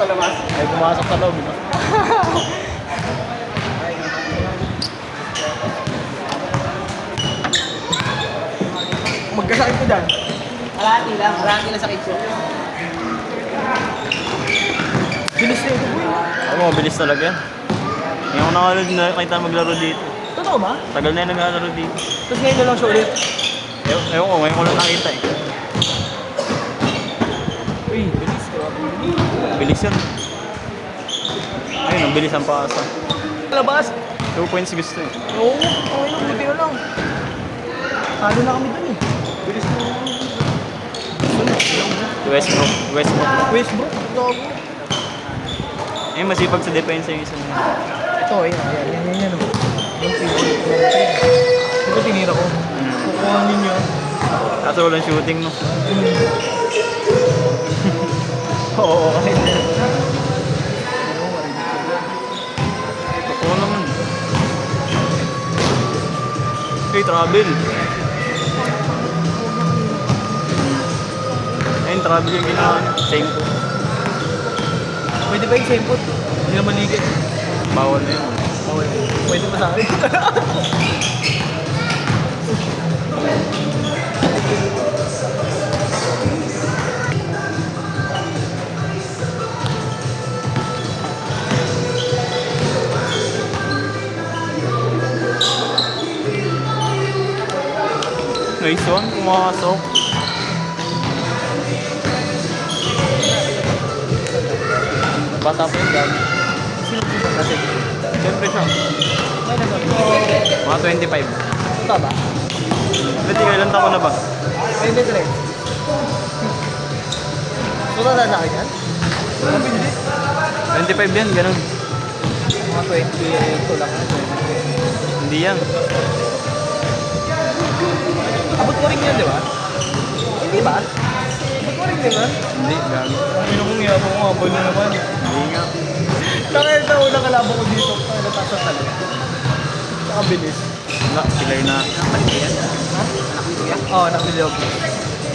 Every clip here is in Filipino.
palabas. Ay, pumasok sa loob, no? Magkasakit ko dyan. Marami lang sakit ko. Bilis na ito po yun. Ako, mabilis talaga yan. Ngayon ko nakita maglaro dito. Totoo ba? Tagal na yung naglalaro dito. Tapos ngayon na lang siya ulit. Ewan ko, ngayon ko lang nakita eh. Uy, bilis ko. Bilis yun. Ayun, ang bilis ang paasa. Labas. 2 points gusto eh. Oo, okay lang, buti na lang. Talo na kami dun eh. Bilis na. Westbrook. Westbrook, ito ako. Eh, masipag sa depensa yung isa niya. Ito, yan. Yung favorite ko. Ito tinira ko. Kukuha ninyo. Kaso walang shooting, no? Oo, okay. Totoo naman. Hey, travel. Ayun, travel yung ginawa niya. Same po. Pwede ba yung same foot? Hindi naman ligit. Bawal na yun. Okay. Pwede pa sa akin. Nice one, pumasok. Bata pa yung dami. Sino po ba kasi? Siyempre siya. May naman. Mga 25. Ito ba? Ba't ilan taon na ba? 23. Suta na sa akin yan? Sabi hindi. 25 yan, ganun. Mga 20 ito lang. Hindi yan. Abot mo rin yan, di ba? Hindi ba? Abot mo rin din ba? Hindi, gago. Ano kong iyapo ko, abol na naman. Hindi nga. Nakaya na unang kalaban ko dito. Kaya natasa talaga. Nakabilis. Wala, sila yun na. Nakapalito yan. Ha? Nakapilya? Oo, nakapilya ako.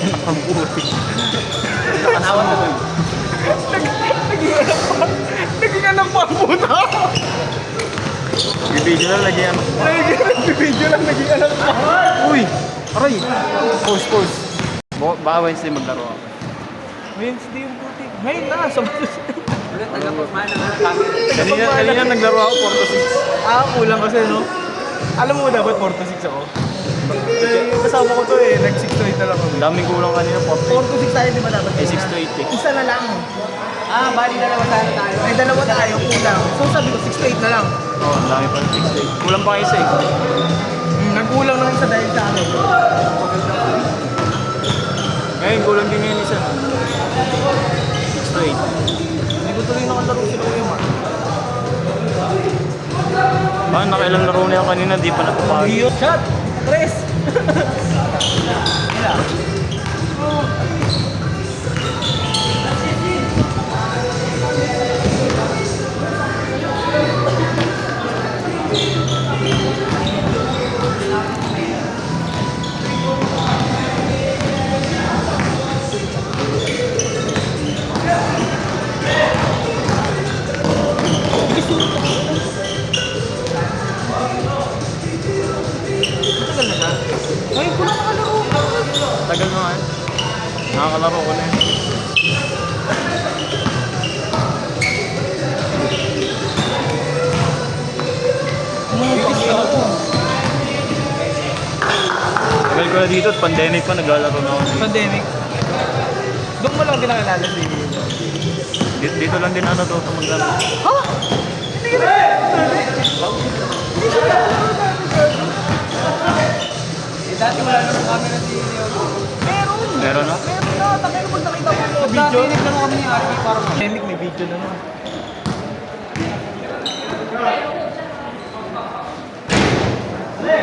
Nakabuti. Nakanawan na doon. Naging anak pa ang puta. Bibidyo lang lagi yan. Nag-video lang, naging anak pa. Uy! Aray! Pause. Baka Wednesday maglaro ako. Wednesday yung puti. Ngayon na, sa Ulit, taga-pagmana na ng camera. Kanina naglaro ako 4 to 6. Kulang kasi, no? Alam mo dapat 4 to 6 ako. Yung kasama ko to eh, nag 6 to 8 na lang ako. Ang daming kulang kanina, 4 to 4 to 6 tayo, di ba dapat? 6 to 8 eh. Isa na lang. Bali na naman sana tayo. May dalawa tayo, kulang. So sabi ko, 6 to 8 na lang. Oo, ang dami pa 6 to 8. Kulang pa isa eh. Nagkulang ng isa dahil sa amin. Ngayon, kulang din ngayon isa. 6 to 8. Hindi ko tuloy nakalaro sila ko yung Bakit nakailang laro na yan kanina, di pa napapagod. Iyo, shot! Tres! Tagal na siya. Ngayon ko lang nakalaro. Tagal na nga eh. Nakakalaro ko na eh. Tagal ko na dito at pandemic pa, naglalaro na ako. Pandemic. Doon mo lang kinakilala si Dito lang din ako natuto maglaro. Ha? Hindi ka na. Hindi siya nakalaro dati. Dati wala na ng camera si Leo. Meron. Meron na? Meron na. Takay mo nakita mo yung video. Dati nagtanong kami ni Arky para Pandemic may video na nun.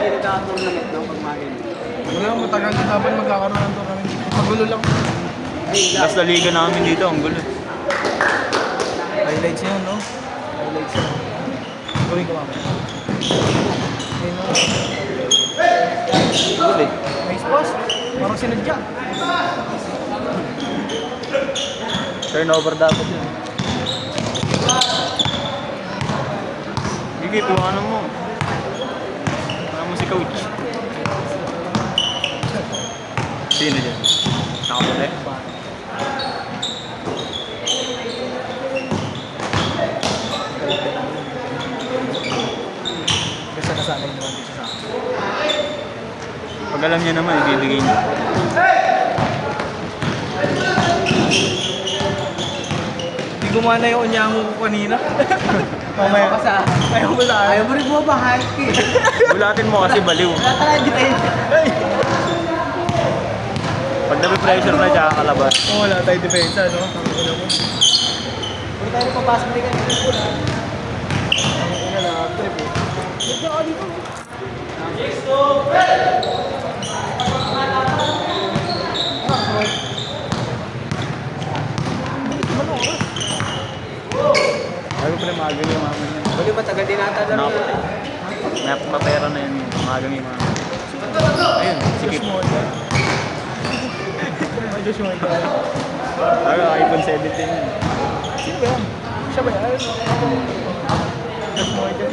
hindi nagkaka-tournament ng pagmahal. Wala, matagal na dapat magkakaroon ng tournament. Magulo lang. Last na liga namin dito, ang gulo. Highlights yun, no? Highlights yun. Gawin ko mamaya. Ayun, no? Gulo eh. Nice pass. Parang sinadya. Turnover dapat yun. Sige, tuwanan mo. Tuwanan mo si coach. Sino dyan? Nakaputi. Kasi nasanay naman dito sa akin. Pag alam niya naman, ibibigay niya. Hindi gumana yung unyango ko kanina. Mamaya. Ayaw mo sa akin. Ayaw mo rin bumaba, hayop ka eh. Bulatin mo kasi baliw. Tara, di tayo. Pag nabi-pressure na siya, kalabas. Oh, wala tayong depensa, no? Tangina mo. Huwag tayo papasok din ka. Tangina na, trip eh. Dito ka dito. Ayaw ko pala magang yung mama niya. Huli ba taga dinata na Nakaputi. Mapera na yun. Magang yung mama. Ayun, sige. Josh Morgan. May Josh Morgan. Ayaw, iPhone 17 yun. Sino ba yan? Siya ba yan? Josh Morgan.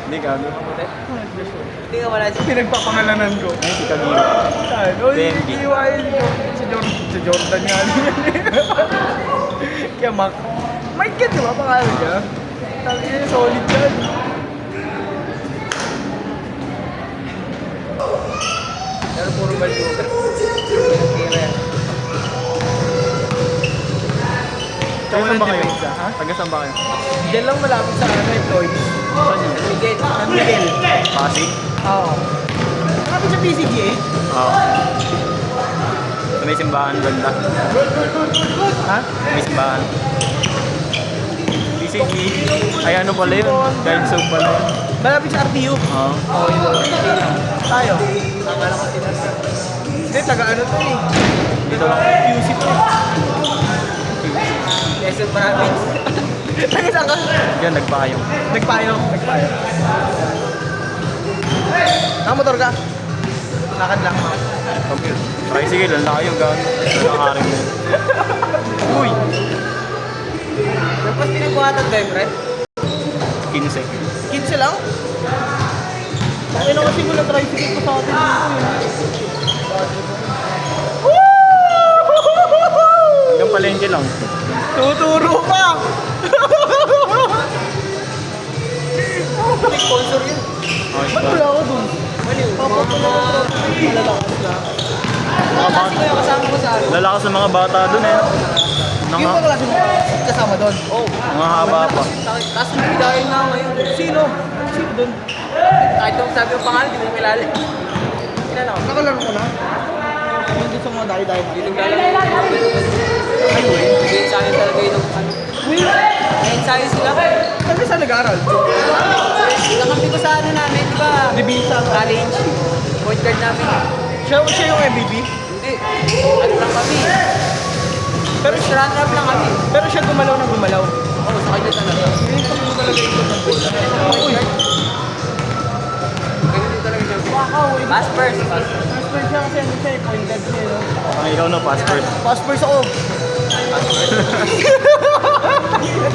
Hindi, gago. Hindi ka wala siya. Pinagpapangalanan ko. Ay, si Kagiro. Ano? BMB. Iiwain ko. Si Jordan nga. Kaya Mike yan, di ba? Pangalan niya? Tangina, solid yan. Pero puro balyo. Tira yan. Taga saan ba kayo? Depensa, ha? Taga saan ba kayo? Diyan lang malapit sa ano, employees. Saan yun? Miguel. San Miguel. Pasig? Oo. Malapit sa PCGH? Oo. Sa may simbahan banda. Ha? May simbahan. PCG. Ay, ano pala yun? Guide soap pala yun. Malapit sa RTU. Oo. Oo, yun. Tayo. Akala ko sila sa... Hindi, taga ano to eh. Dito lang. QC to eh. Quezon Province. Taga saan ka? Diyan, nagpayong. Nagpayong. Nakamotor ka? Lakad lang mo. Tricycle, ang laki yung gano'n. Nakaring na yun. Uy! Tapos pinagbuhatan kayo, pre? 15. 15 lang? Ay na kasi mula tricycle ko sa atin dito eh. Hanggang palengke lang. Tuturo pa! May sponsor yun. Okay, Ba't wala ako dun? Maliw. Malalakas na. Mga klase ko yung kasama ko sa ano. lalakas ng mga bata dun eh. Yung mga klase mo kasama doon? Oh. Mga haba pa. Tapos nabigayin na ako ngayon. Sino? Sino doon? Kahit yung sabi yung pangalan, hindi mo kilala. Kilala ko. Nakalaro ko na. Hindi sa mga dahil-dahil. Hindi naglalaro. May ensayo talaga yun. May ensayo sila. Kami saan nag-aaral? Nakampi ko sa ano namin, di ba? Libisa. College. Point guard namin. Siya yung MVP? Hindi. Ano lang kami. Pero runner-up lang kami. Pero siya gumalaw na gumalaw. Oo, sa kanya talaga. Hindi ko talaga ito ng goal. Point guard. Ganun din talaga siya. Pass first. First first siya kasi ano siya yung point guard niya. No? Ang ikaw no, pass first. Pass first ako.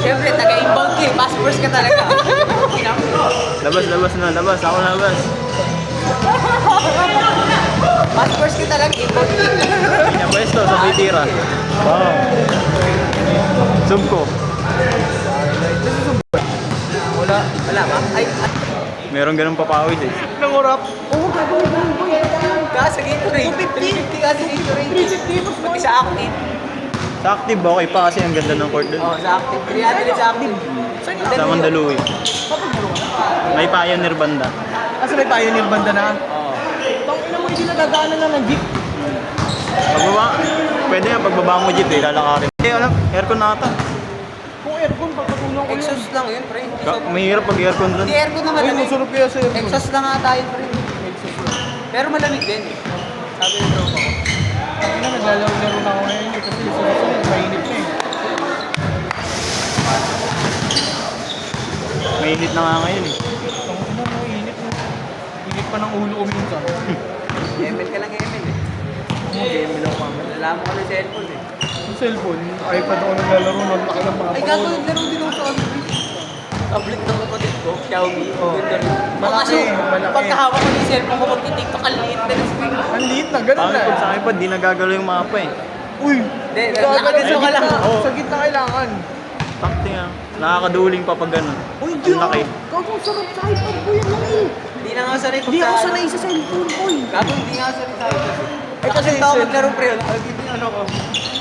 Siyempre, taga-inbound ka eh. Pass first ka talaga. Labas na, labas. Ako na labas. Pass first ka talaga. Inbound ka. Hindi niya pwesto, sabay tira. Wow. Zoom ko. Wala. Wala ba? Ay, Meron ganun papawid eh. Nangurap. oo, gagawin mo. Kasi Gatorade. 350 kasi Gatorade. 350 Pati sa Active. Sa active okay pa kasi ang ganda ng court dun. Oo, sa Active. 300 sa Active. Sa Mandaluyong. May Pioneer banda. Kasi may pioneer banda na. Oo. Tangina mo, hindi nadadaanan na ng jeep. Pagbaba, pwede nga pagbaba mo jeep eh, lalakarin. Eh, alam, aircon na ata. Kung aircon, papatulong ko Exhaust lang yun, pre. Mahirap pag aircon dun. Hindi aircon naman. Uy, masarap kaya sa aircon. Exhaust lang nga tayo, pre. Pero malamig din. Sabi ng tropa ko. Tangina, naglalaro na ako ngayon kasi susunod, mainit na eh. Mainit na nga ngayon eh. Tangina mo, init mo. Init pa ng ulo ko minsan. ML ka lang ML eh. Game lang kami. Nalaman ko ng cellphone eh. Yung cellphone, yung iPad ako naglalaro, naglaki ng mga Ay, gago, naglaro din ako sa tablet. Tablet ng kapatid ko, Xiaomi. Oh. Ganda rin. Malaki, malaki. Pagkahawak ko ng cellphone ko, magtitiktok, ang liit na ng screen. Ang liit na, ganun Pangit na. pag sa iPad, di nagagalaw yung mapa eh. Uy! Hindi, gagalaw nakaganto sa ka lang. gitna. Oo. Sa gitna kailangan. Takti nga. Nakakaduling pa pag ganun. Uy, hindi Ang laki. Gago, sarap sa iPad ko yung laki. Hindi na nga sanay Hindi ako sanay sa cellphone ko eh. Gago, hindi nga sanay sa iPad. Eh, kasi Kasi tao cell- maglaro pre, nakagito yung ano ko.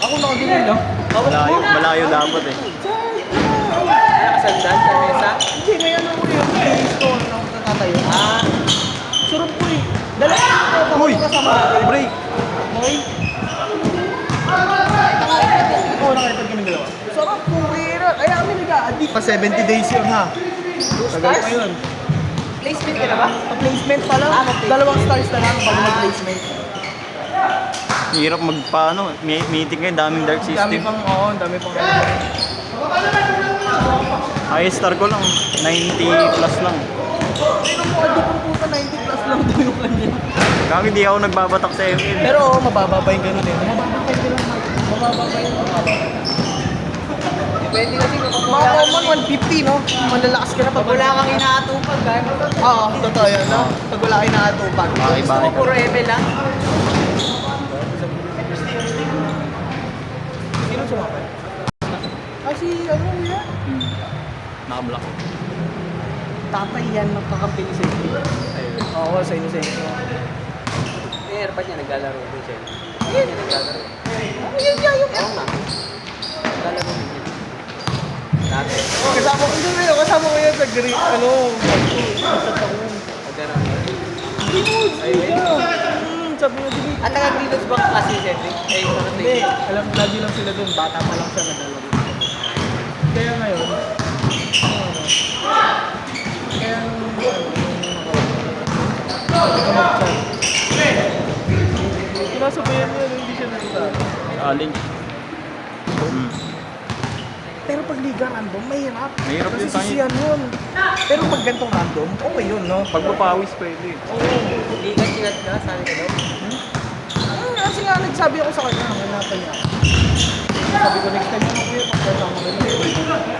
Ako nakagano'n lang. Malayo, malayo dapat eh. Nakasandal sa mesa. Hindi, may ano ko yung face ko. Ano ako natatayo. Ah, Sarap ko eh. Dala ko. Uy! Kasama. Break! Okay? Oo, nakaiPad kami dalawa. Sarap po, pera. Kaya kami nag-a-addict. Pa 70 days yun ha. Tagal pa yun. placement ka na ba? Placement pa lang. Dalawang stars na lang bago mag-placement. Hirap magpaano. Meeting kayo, daming dark Dami system. pang, oo, dami pang. Highest star ko lang, 90 plus lang. Sino mo, adi pang puta 90 plus lang daw yung kanya. Kaya hindi ako nagbabatak sa ML. Pero oo, mababa pa yung ganun eh. Mababa pa yung ganun. Mababa pa yung mababa. Depende kasi kung Mga common 150, no? Malalakas ka na pag wala kang inaatupag, gaya mo. Oo, totoo yan, no? Pag wala kayo nakatupag. Gusto mo puro ML lang? Sino sumakay? Ah, si ano yan? Nakablock. Tatay yan, magkakampi ni Safety. Oo, sa inyo sa inyo. Eh, airpad niya naglalaro din siya. Ayun, niya naglalaro. Ayun nga yung... Oo nga. Naglalaro din niya. Dati. Kasama ko yun, kasama ko yun sa green, ano, sa taon. Pag gano'n. Ayun. Sabi mo, sige. At taga-Greenwich ba kasi si Cedric? Eh, yung mga Hindi, alam, lagi lang sila dun, bata pa lang siya naglalaro. Kaya ngayon, kaya sinasabayan niya, hindi siya nagsasabi. Aling. Pero pag liga random, mahirap. Mahirap Kasi yun, Tanya. sisiyan yun. Pero pag gantong random, okay yun, no? Pagpapawis pwede. Liga sigat ka, saan ka daw? Kasi nga, nagsabi ako sa kanya, hanapan niya. Sabi ko, next time ako kuya, pagkasama ko na.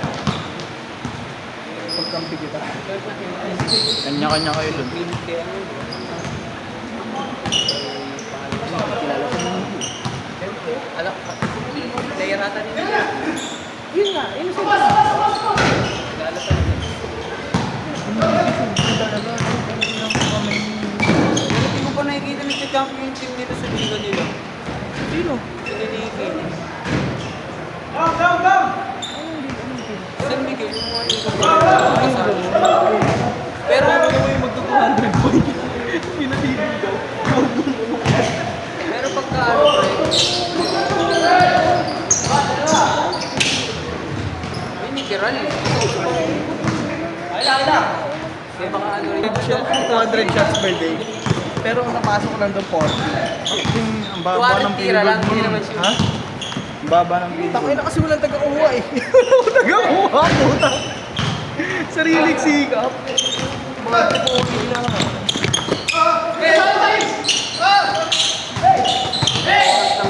Pagkampi kita. Kanya-kanya kayo dun. Greenwich kaya ano? Kilala ko naman. Alam, player ata nila. Yun nga, innocent. Nag-aalatan nila. Hindi ko pa nakikita na champion team nila sa liga nila. Sino? Sila ni Kane. San Miguel, yung mga liga nila. Pero Ano mo yung magto-200 point? Pinatibig daw. Pero pagka ano pre, ay ni Kiral eh. May mga ano rin siya. 200 shots per day. Pero ang napasok lang doon 40. Ang baba ng 200 tira lang, payload hindi mo. naman siya. Ha? Ang baba ng Takay payload. na kasi walang taga-uwa eh. Taga-uwa, puta. Sariling sikap. Mga tipo-okay lang. At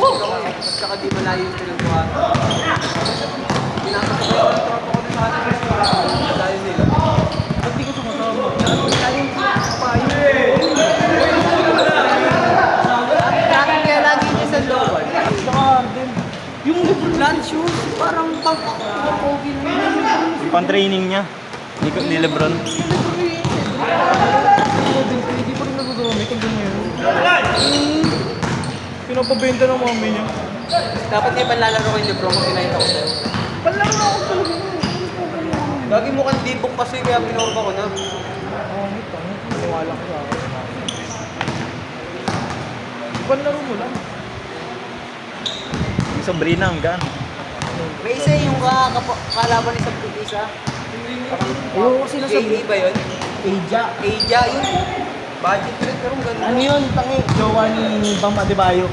saka di malayo yung pinagbuhat. Pinapasabay ko ng tropa ko sa atin. Malayo nila. Ba't di ko sumasama? Kayong payo. Dati kaya lagi niya sa lower. Saka din. Yung Land shoes, parang pang-pogi na yun. Yung pan-training niya. Ni Lebron. hindi pa rin nagdudumi kung doon yun. Pinapabenta ng mami niya. Dapat niya panlalaro kay Lebron kung pinahita ko sa'yo. Palaro ako talaga. Lagi mukhang dibok kasi kaya pinorba ko na. Oo, ito. Maniwala ko sa akin. Ibang laro mo lang. Yung Sabrina, hanggang. May isa yung kalaban ni sa isa. Ayoko kasi JD ba yun? Eja. Eja yun. Budget rin pero ganun. Ano yun? Tangi. Jowa ni Bam Adebayo.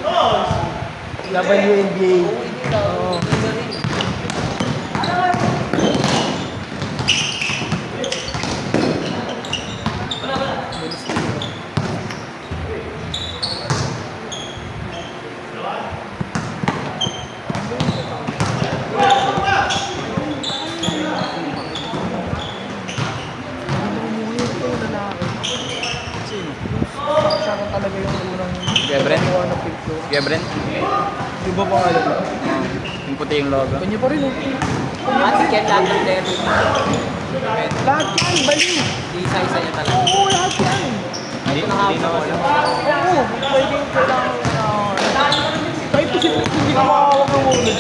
WNBA. Oo, hindi tao. Ganda rin. Kuya Brent? Mukha ng picture. Kuya Brent? Di ba pangalan? Yung puti yung logo. Kanya pa rin oh. Matik yan lahat ng player. Lahat yan, baliw. Isa-isa niya talaga. Oo, lahat yan. Hindi na wala. Oo, pwedeng kailangan na. Kahit hindi ka makakawag ng ulit.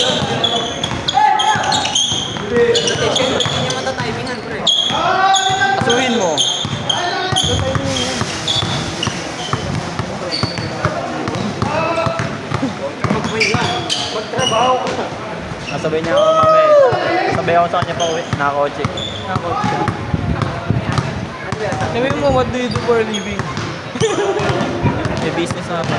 Rotation, hindi niya matatimingan, pre. Asuhin mo. Magtrabaho ko. Nasabay niya ako mamaya eh. Sabay ako sa kanya pa uwi. Nakakotse. Sabi mo, what do you do for a living? May business na ako.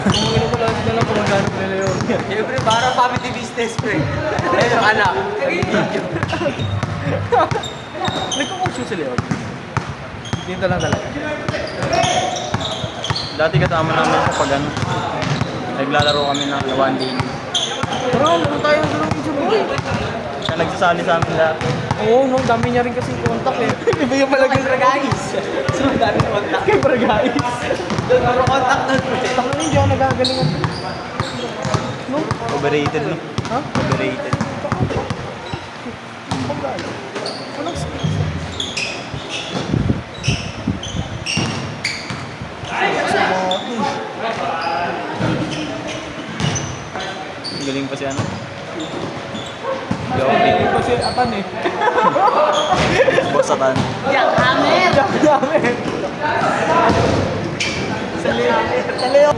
Kung ano mo lang na lang kung magkano nila yun. Siyempre, para family business, pre. Ayun ang anak. Nagkukusyo sila yun. Dito lang talaga. Dati kasama namin sa pag ano. Naglalaro kami ng one day. Tara, ano tayo ng dalawang picture boy? Siya nagsasali sa amin lahat. Oo, no, dami niya rin kasi contact eh. Iba yung malagay Kay Bragais. So, dami contact. kay Bragais. Puro contact doon, pre. Tangan hindi ako nagagalingan. No? Overrated no? Ha? Overrated. Anong Galing pa si ano. Joking. kasi atan eh. Boss Atan. Yang hammer. Dami. Sa Leo.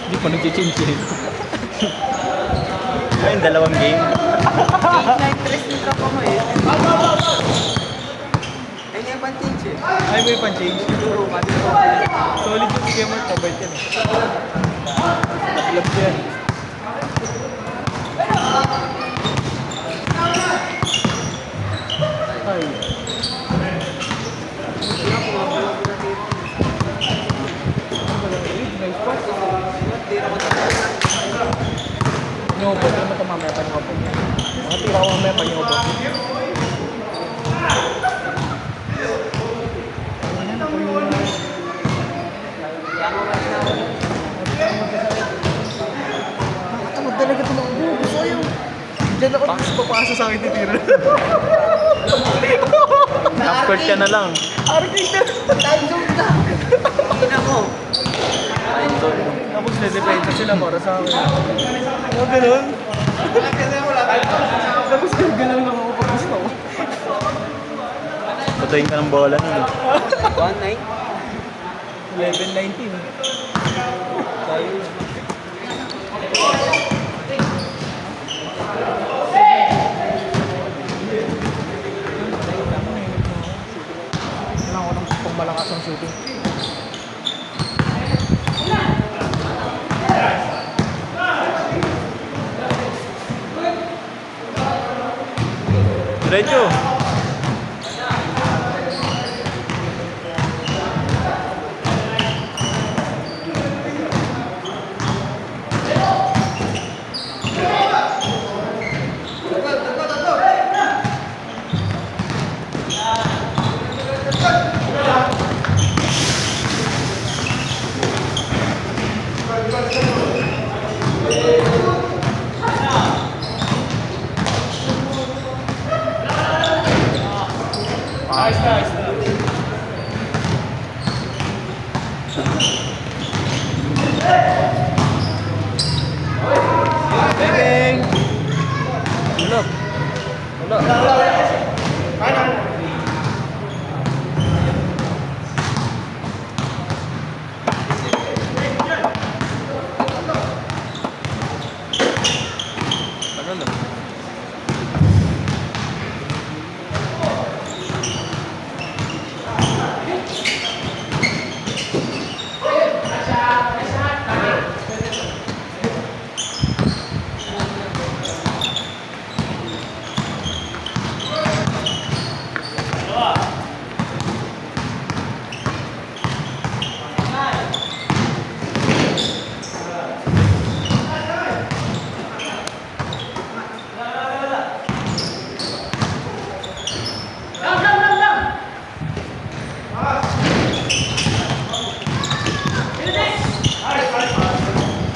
Hindi pa nag-chin-chin. Ayun, dalawang game. Na-interest yung tropa mo eh. Ayun yung pan-change eh. Ay, may pan-change. Siguro, matiro. Solid yung si Kemar, kabait yan eh. Naglap yan. Ay. Nice pass. Nyobo, ano ito mamaya pa nyobo? Mga tira ko mamaya pa nyobo. Nakatawad talaga ito ng ubo. Gusto ko yung... Diyan ako papasa sa akin titira. Half-court ka na lang. Arking na! Time zone na. Ina mo. Tapos na-depende sila para sa akin. Ano ganun? Tapos ganun lang ako pag gusto ko. Patuhin ka ng bola nun. 1-9. 11-19. Tayo. Kailangan ko ng pangmalakas ang shooting. Diretso. Beng! Ulog. Ulog. Ano lang?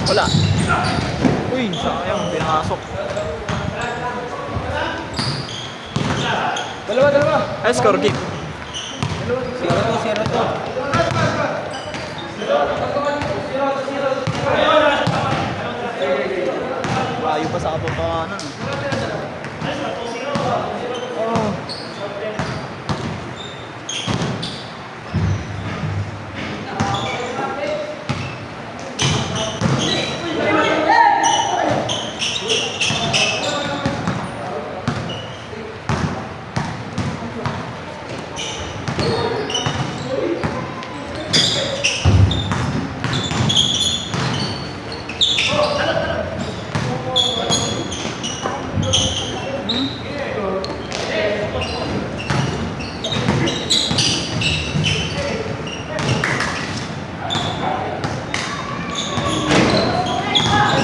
Wala. Uy, sayang. Pinasok. Dalawa. Ay, score kick. 0-2. Layo pa sa kapapakanan. Oh.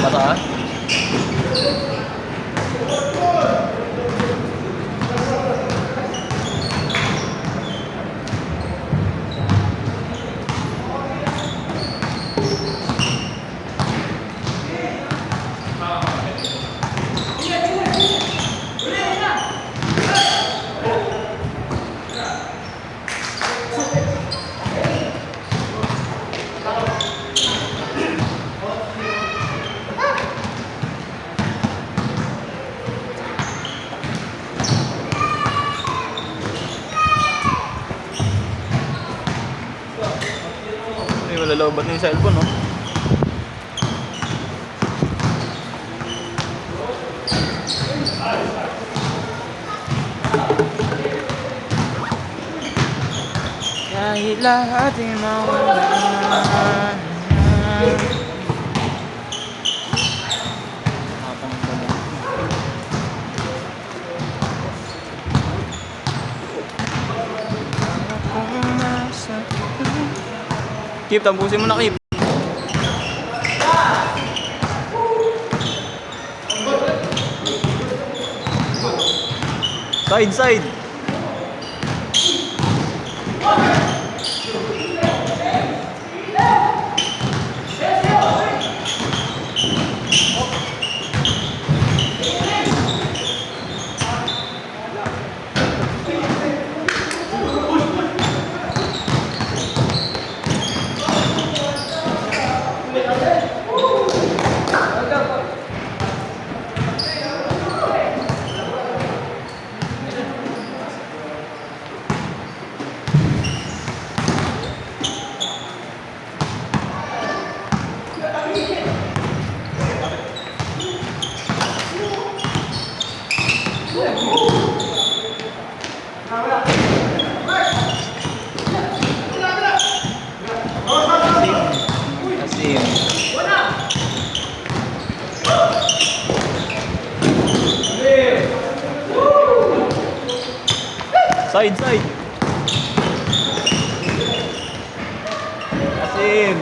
Bata. Ay, malalabat na yung cellphone, no? Kahit lahat ay mawala. Matang pala. Keep, tampusin mo na, Keep. Side. Asim. Side. Asim.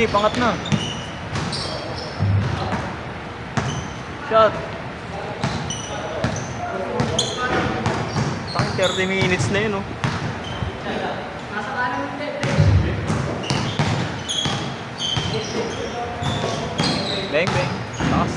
Sige, pangat na. Shot. Tang 30 minutes na yun, oh. Bang, bang. Taas.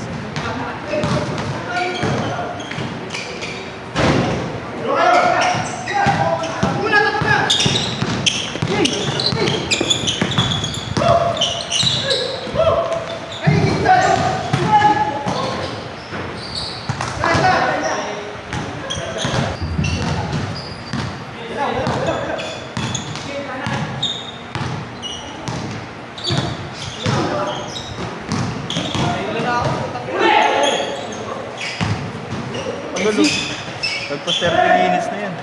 Pagalo. Nagpas 30 minutes na yan.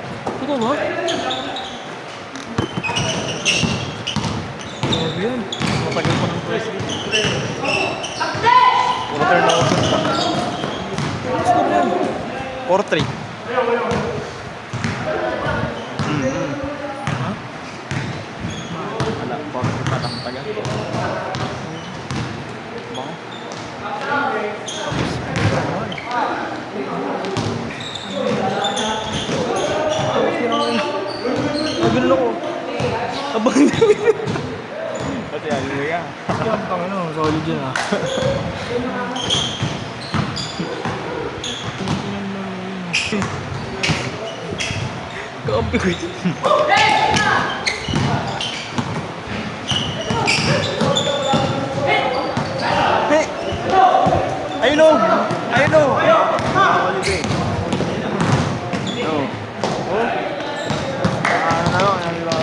Totoo ba? Grabe yan. Matagal pa ng first game. Puro turnover pa. Score yan. 4-3. Ha? Wala, 4-3 pa lang tagal. Baka. Ganun ako. Abang namin. Pati ayun mo yan. Yan, pang ano, solid yan ah. Kaampi ko yun. Hey! Ayun o! Ayun o! Holiday. Oh. Oh. Ano, ano ba?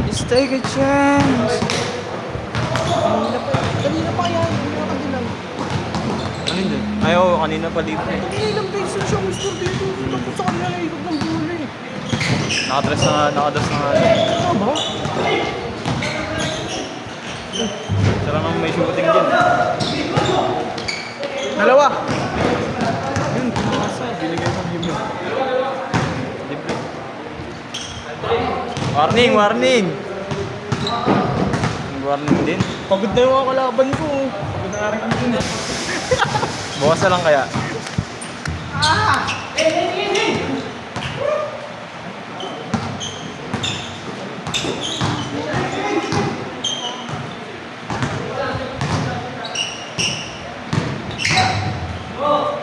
Just take a chance. Kanina pa yan. Kanina pa lang. Ano yun dyan? Ay, oo, kanina pa dito. Kanina ilang beses siya Mr. dito. Tapos sa kanila na ikot ng bulo eh. Nakadress na nga. Ano ba? Sarang naman may shooting dyan. Dalawa. Yun, kumasa. Binigay sa game yun. Libre. Warning, warning! Warning din. Pagod na yung mga kalaban ko. Pagod na rin kami dun. Bukas na lang kaya.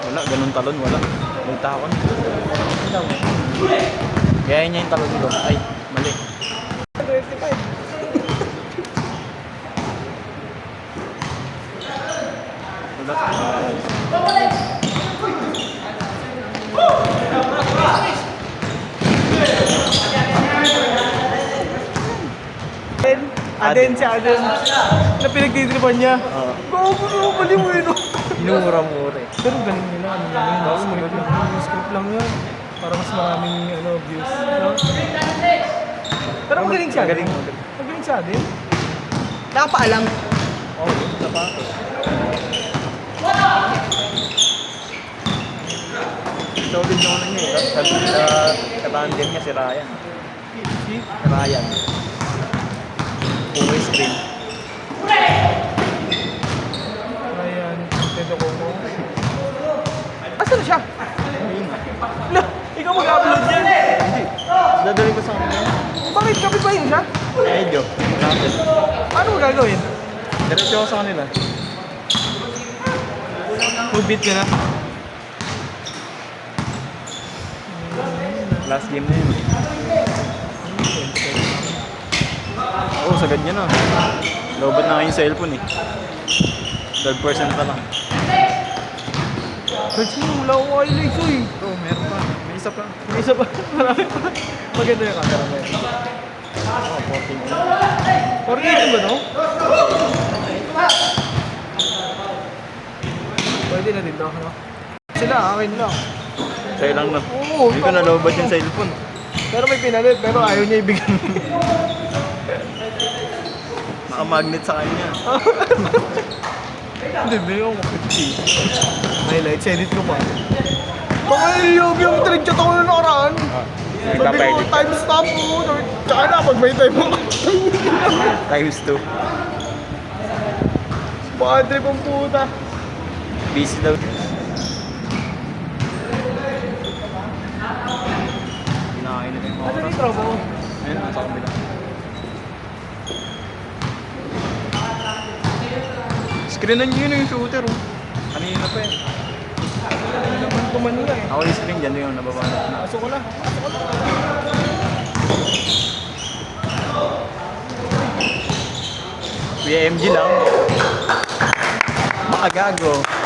Wala, ganun talon, wala. May takon. Gaya niya yung talon ko. Ay, mali. 25. Wala. Aden si Aden. Na pinagtitripan niya. Oo. Bago na bali mo yun. Mura-mura eh. Pero galing nila. Ano lang yun. Script lang yan. Para mas maraming views. No? Pero magaling siya. Magaling. Magaling siya din. Nakapaalam. Oo, ito pa. Solid yung ano niya eh. Katandem niya si Ryan. Si? Ryan. Puro screen. Ayan. Tento ko mo. Asa na siya? Na, ikaw mag-upload yan. Hindi. Dadali ko sa kanya. Bakit kapit ba yun siya? Medyo. Natin. Ano mo gagawin? Diretso ako sa kanila. Full beat ka na. Last game na yun. Oo, sagad niya na. Lobot na ngayon sa cellphone eh. 12% pa lang. Search mo, wala akong highlights eh. Oo, meron pa. May isa pa. May isa pa. Marami pa. Maganda yung camera mo yun. Oo, 14. 48 ba no? Pwede na din daw, no? Sila, akin lang. Sa'yo lang na. Oo, Hindi ko nalobot yung cellphone. Pero may pinalit, pero ayaw niya ibigay. Naka-magnet sa kanya. Hindi, bigyan ko 50. Highlights, edit ko pa. Baka yung trade ko na nakaraan. Sabi ko, Nagpapaedit. time stop po. Tsaka na, pag may time ako. Times 2. Baka trip ang puta. Busy daw. Kinakain na yung mga Ano oras. yung tropa ko? Ayun, nasa kabila. Screenan nyo yun yung shooter, oh. Kanina pa eh. Naman tumanila eh. Ako yung screen dyan, yung nababanat na. Pasok ko lang. Kuya MG lang. Makagago.